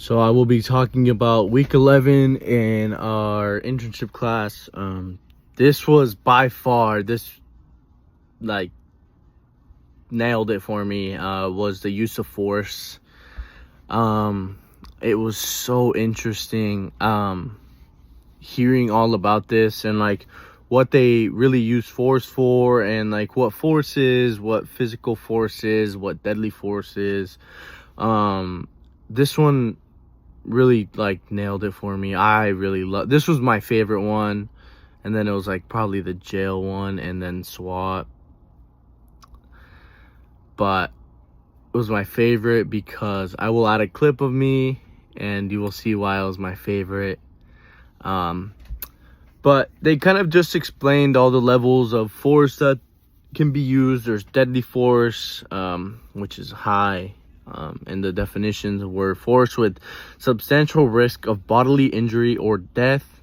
So I will be talking about week 11 in our internship class. This was by far, like nailed it for me, was the use of force. It was so interesting hearing all about this and like what they really use force for, and like what force is, what physical force is, what deadly force is. This one really like nailed it for me. I really love this. Was my favorite one, and then it was like probably the jail one, and then SWAT. But it was my favorite because I will add a clip of me and you will see why it was my favorite. But they kind of just explained all the levels of force that can be used. There's deadly force, which is high. And the definitions were force with substantial risk of bodily injury or death.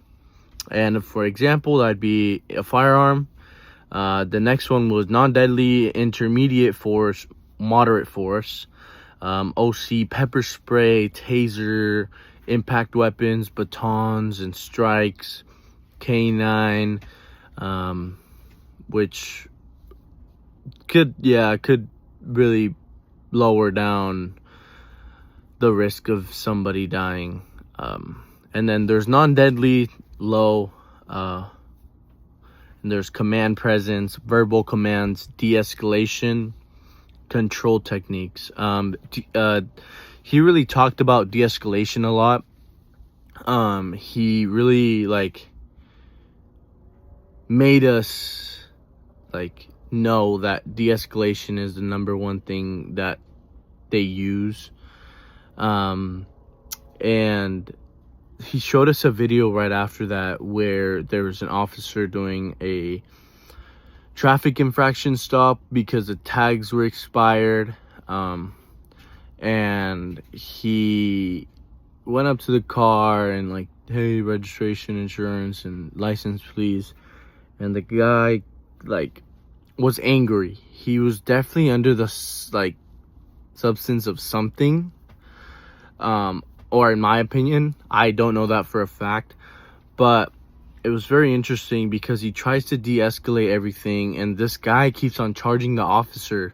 And for example, that'd be a firearm. The next one was non-deadly, intermediate force, moderate force. OC, pepper spray, taser, impact weapons, batons and strikes. K9, which could really lower down the risk of somebody dying. And then there's non-deadly, low, and there's command presence, verbal commands, de-escalation, control techniques. He really talked about de-escalation a lot. He really like made us like know that de-escalation is the number one thing that they use. And he showed us a video right after that where there was an officer doing a traffic infraction stop because the tags were expired. And he went up to the car and like, hey, registration, insurance, and license, please. And the guy like was angry. He was definitely under the like substance of something, or in my opinion, I don't know that for a fact, but it was very interesting because he tries to de-escalate everything, and this guy keeps on charging the officer.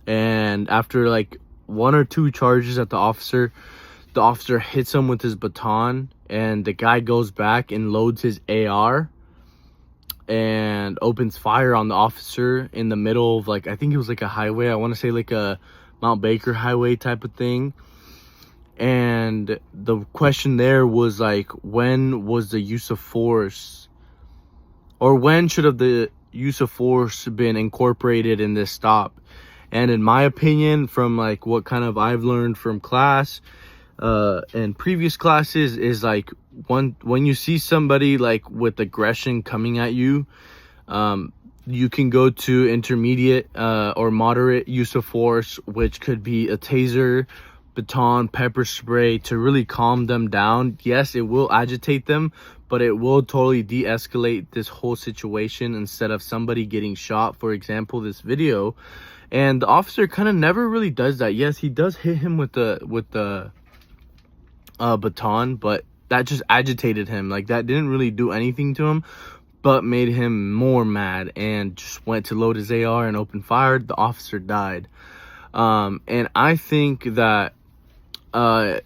And after like one or two charges at the officer hits him with his baton, and the guy goes back and loads his AR and opens fire on the officer in the middle of like, I think it was like a highway. I want to say like a Mount Baker highway type of thing. And the question there was like, when was the use of force, or when should have the use of force been incorporated in this stop? And in my opinion, from like what kind of I've learned from class and previous classes, is like when you see somebody like with aggression coming at you, you can go to intermediate or moderate use of force, which could be a taser, baton, pepper spray, to really calm them down. Yes, it will agitate them, but it will totally de-escalate this whole situation instead of somebody getting shot. For example, this video, and the officer kind of never really does that. Yes, he does hit him with the baton, but that just agitated him. Like, that didn't really do anything to him, but made him more mad, and just went to load his AR and open fire. The officer died. And I think that the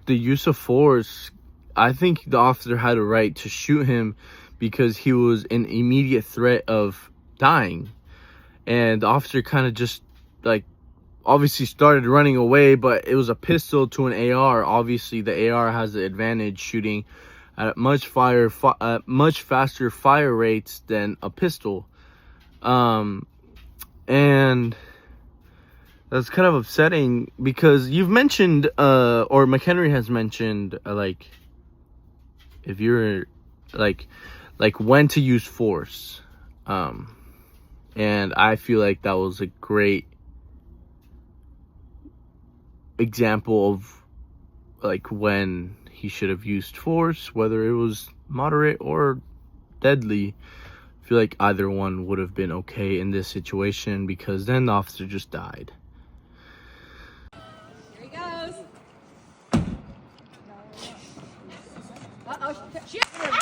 use of force, I think the officer had a right to shoot him because he was in immediate threat of dying. And the officer kind of just like obviously started running away, but it was a pistol to an AR. Obviously the AR has the advantage shooting at much faster fire rates than a pistol. And that's kind of upsetting because you've mentioned or McHenry has mentioned like, if you're like when to use force. And I feel like that was a great example of like when he should have used force, whether it was moderate or deadly. I feel like either one would have been okay in this situation, because then the officer just died. Here he goes. Oh, she has to